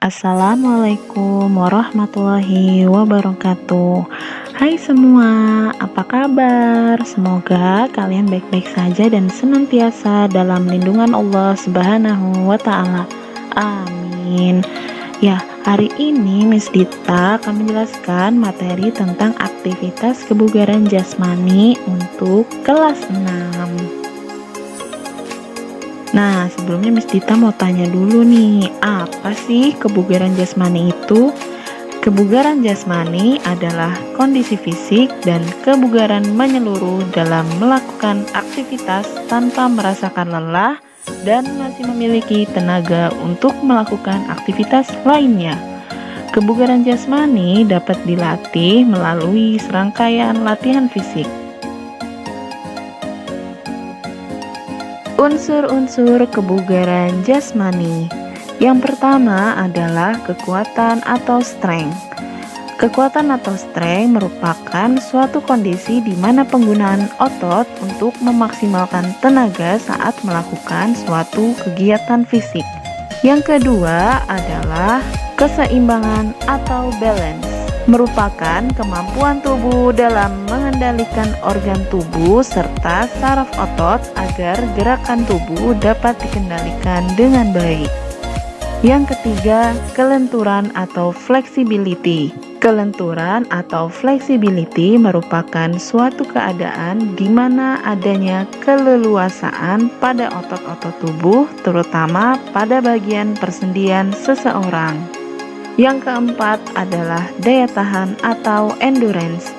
Assalamualaikum warahmatullahi wabarakatuh. Hai semua, apa kabar? Semoga kalian baik-baik saja dan senantiasa dalam lindungan Allah Subhanahu wa Ta'ala. Amin. Ya, hari ini Miss Dita akan menjelaskan materi tentang aktivitas kebugaran jasmani untuk kelas 6. Nah, sebelumnya Miss Dita mau tanya dulu nih, apa sih kebugaran jasmani itu? Kebugaran jasmani adalah kondisi fisik dan kebugaran menyeluruh dalam melakukan aktivitas tanpa merasakan lelah dan masih memiliki tenaga untuk melakukan aktivitas lainnya. Kebugaran jasmani dapat dilatih melalui serangkaian latihan fisik. Unsur-unsur kebugaran jasmani. Yang pertama adalah kekuatan atau strength. Kekuatan atau strength merupakan suatu kondisi di mana penggunaan otot untuk memaksimalkan tenaga saat melakukan suatu kegiatan fisik. Yang kedua adalah keseimbangan atau balance, merupakan kemampuan tubuh dalam mengendalikan organ tubuh serta saraf otot agar gerakan tubuh dapat dikendalikan dengan baik. Yang ketiga, kelenturan atau flexibility. Kelenturan atau flexibility merupakan suatu keadaan di mana adanya keleluasaan pada otot-otot tubuh, terutama pada bagian persendian seseorang. Yang keempat adalah daya tahan atau endurance.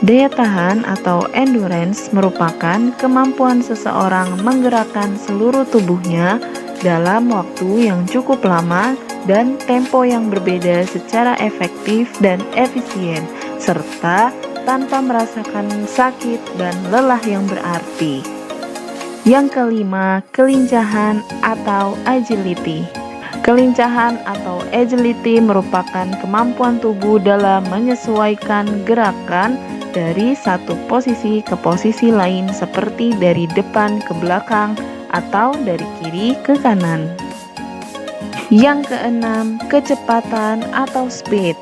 Daya tahan atau endurance merupakan kemampuan seseorang menggerakkan seluruh tubuhnya dalam waktu yang cukup lama dan tempo yang berbeda secara efektif dan efisien, serta tanpa merasakan sakit dan lelah yang berarti. Yang kelima, kelincahan atau agility. Kelincahan atau agility merupakan kemampuan tubuh dalam menyesuaikan gerakan dari satu posisi ke posisi lain seperti dari depan ke belakang atau dari kiri ke kanan. Yang keenam, kecepatan atau speed.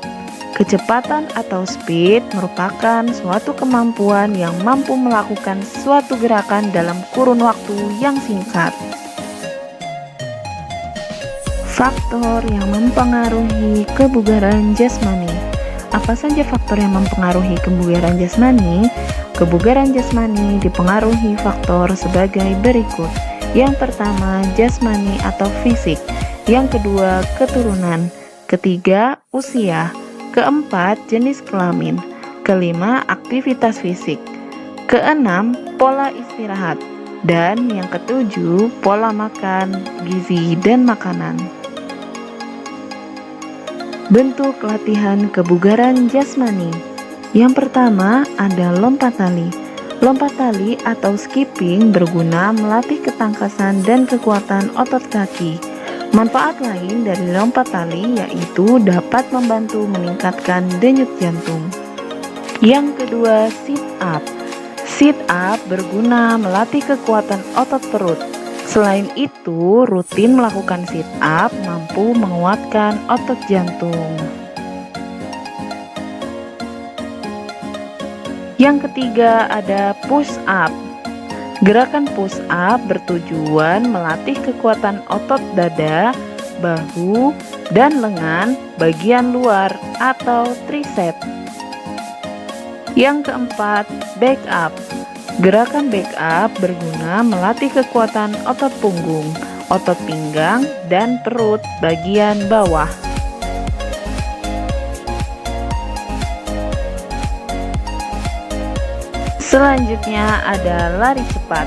Kecepatan atau speed merupakan suatu kemampuan yang mampu melakukan suatu gerakan dalam kurun waktu yang singkat. Faktor yang mempengaruhi kebugaran jasmani. Apa saja faktor yang mempengaruhi kebugaran jasmani? Kebugaran jasmani dipengaruhi faktor sebagai berikut. Yang pertama, jasmani atau fisik. Yang kedua, keturunan. Ketiga, usia. Keempat, jenis kelamin. Kelima, aktivitas fisik. Keenam, pola istirahat. Dan yang ketujuh, pola makan, gizi, dan makanan. Bentuk latihan kebugaran jasmani. Yang pertama ada lompat tali. Lompat tali atau skipping berguna melatih ketangkasan dan kekuatan otot kaki. Manfaat lain dari lompat tali yaitu dapat membantu meningkatkan denyut jantung. Yang kedua, sit up. Sit up berguna melatih kekuatan otot perut. Selain itu, rutin melakukan sit up mampu menguatkan otot jantung. Yang ketiga ada push up. Gerakan push up bertujuan melatih kekuatan otot dada, bahu, dan lengan bagian luar atau tricep. Yang keempat, back up. Gerakan back up berguna melatih kekuatan otot punggung, otot pinggang, dan perut bagian bawah. Selanjutnya ada lari cepat.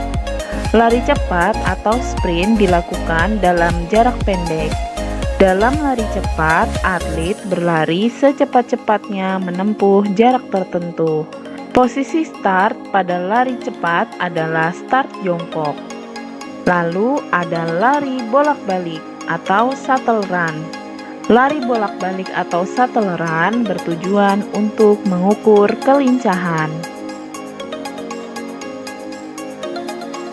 Lari cepat atau sprint dilakukan dalam jarak pendek. Dalam lari cepat, atlet berlari secepat-cepatnya menempuh jarak tertentu. Posisi start pada lari cepat adalah start jongkok. Lalu ada lari bolak-balik atau shuttle run. Lari bolak-balik atau shuttle run bertujuan untuk mengukur kelincahan.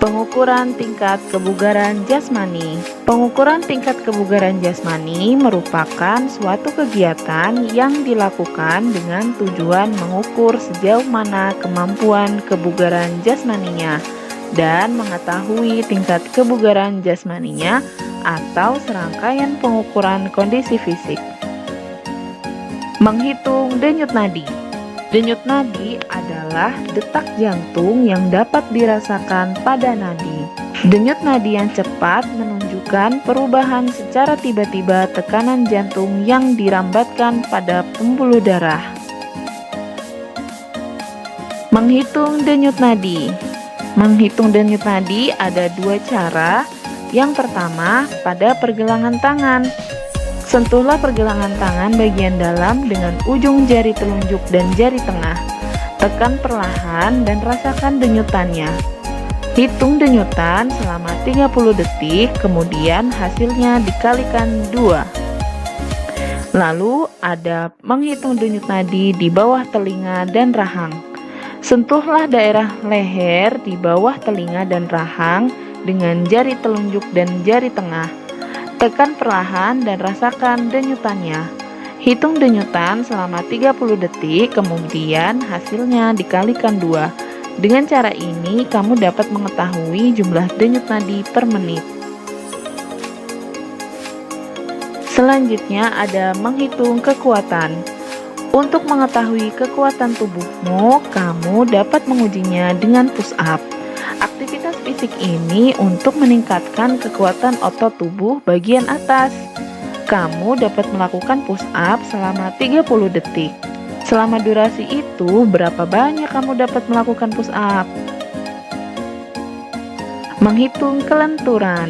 Pengukuran tingkat kebugaran jasmani. Pengukuran tingkat kebugaran jasmani merupakan suatu kegiatan yang dilakukan dengan tujuan mengukur sejauh mana kemampuan kebugaran jasmaninya dan mengetahui tingkat kebugaran jasmaninya atau serangkaian pengukuran kondisi fisik. Menghitung denyut nadi. Denyut nadi adalah detak jantung yang dapat dirasakan pada nadi. Denyut nadi yang cepat menunjukkan perubahan secara tiba-tiba tekanan jantung yang dirambatkan pada pembuluh darah. Menghitung denyut nadi. Menghitung denyut nadi ada dua cara. Yang pertama, pada pergelangan tangan. Sentuhlah pergelangan tangan bagian dalam dengan ujung jari telunjuk dan jari tengah. Tekan perlahan dan rasakan denyutannya. Hitung denyutan selama 30 detik, kemudian hasilnya dikalikan 2. Lalu ada menghitung denyut nadi di bawah telinga dan rahang. Sentuhlah daerah leher di bawah telinga dan rahang dengan jari telunjuk dan jari tengah. Tekan perlahan dan rasakan denyutannya. Hitung denyutan selama 30 detik, kemudian hasilnya dikalikan 2. Dengan cara ini, kamu dapat mengetahui jumlah denyut nadi per menit. Selanjutnya ada menghitung kekuatan. Untuk mengetahui kekuatan tubuhmu, kamu dapat mengujinya dengan push up. Aktivitas fisik ini untuk meningkatkan kekuatan otot tubuh bagian atas. Kamu dapat melakukan push up selama 30 detik. Selama durasi itu, berapa banyak kamu dapat melakukan push up? Menghitung kelenturan.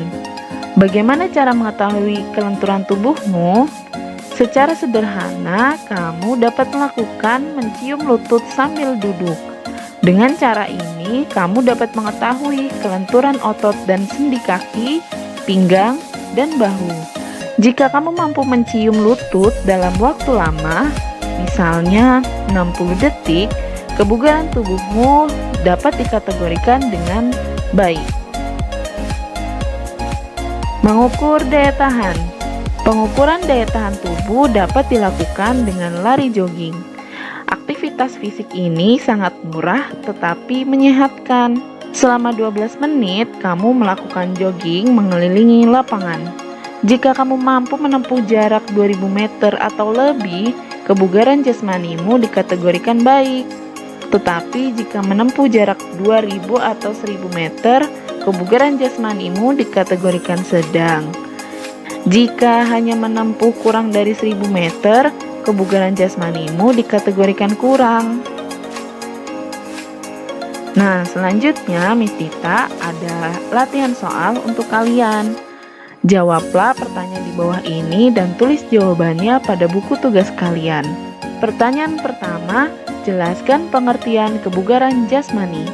Bagaimana cara mengetahui kelenturan tubuhmu? Secara sederhana, kamu dapat melakukan mencium lutut sambil duduk. Dengan cara ini, kamu dapat mengetahui kelenturan otot dan sendi kaki, pinggang, dan bahu. Jika kamu mampu mencium lutut dalam waktu lama, misalnya 60 detik, kebugaran tubuhmu dapat dikategorikan dengan baik. Mengukur daya tahan. Pengukuran daya tahan tubuh dapat dilakukan dengan lari jogging. Aktivitas fisik ini sangat murah tetapi menyehatkan. Selama 12 menit, kamu melakukan jogging mengelilingi lapangan. Jika kamu mampu menempuh jarak 2000 meter atau lebih, kebugaran jasmanimu dikategorikan baik. Tetapi jika menempuh jarak 2000 atau 1000 meter, kebugaran jasmanimu dikategorikan sedang. Jika hanya menempuh kurang dari 1000 meter, kebugaran jasmanimu dikategorikan kurang. Nah, selanjutnya Miss Tita ada latihan soal untuk kalian. Jawablah pertanyaan di bawah ini dan tulis jawabannya pada buku tugas kalian. Pertanyaan pertama, jelaskan pengertian kebugaran jasmani.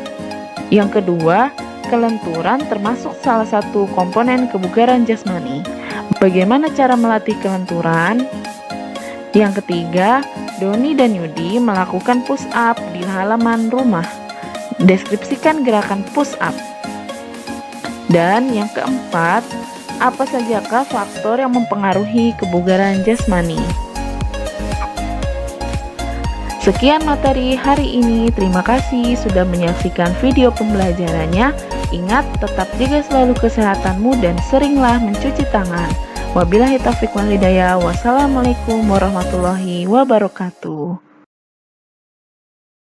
Yang kedua, kelenturan termasuk salah satu komponen kebugaran jasmani. Bagaimana cara melatih kelenturan? Yang ketiga, Doni dan Yudi melakukan push up di halaman rumah. Deskripsikan gerakan push up. Dan yang keempat, apa sajakah faktor yang mempengaruhi kebugaran jasmani? Sekian materi hari ini. Terima kasih sudah menyaksikan video pembelajarannya. Ingat, tetap jaga selalu kesehatanmu dan seringlah mencuci tangan. Wabillahi taufiq wal hidayah. Wassalamualaikum warahmatullahi wabarakatuh.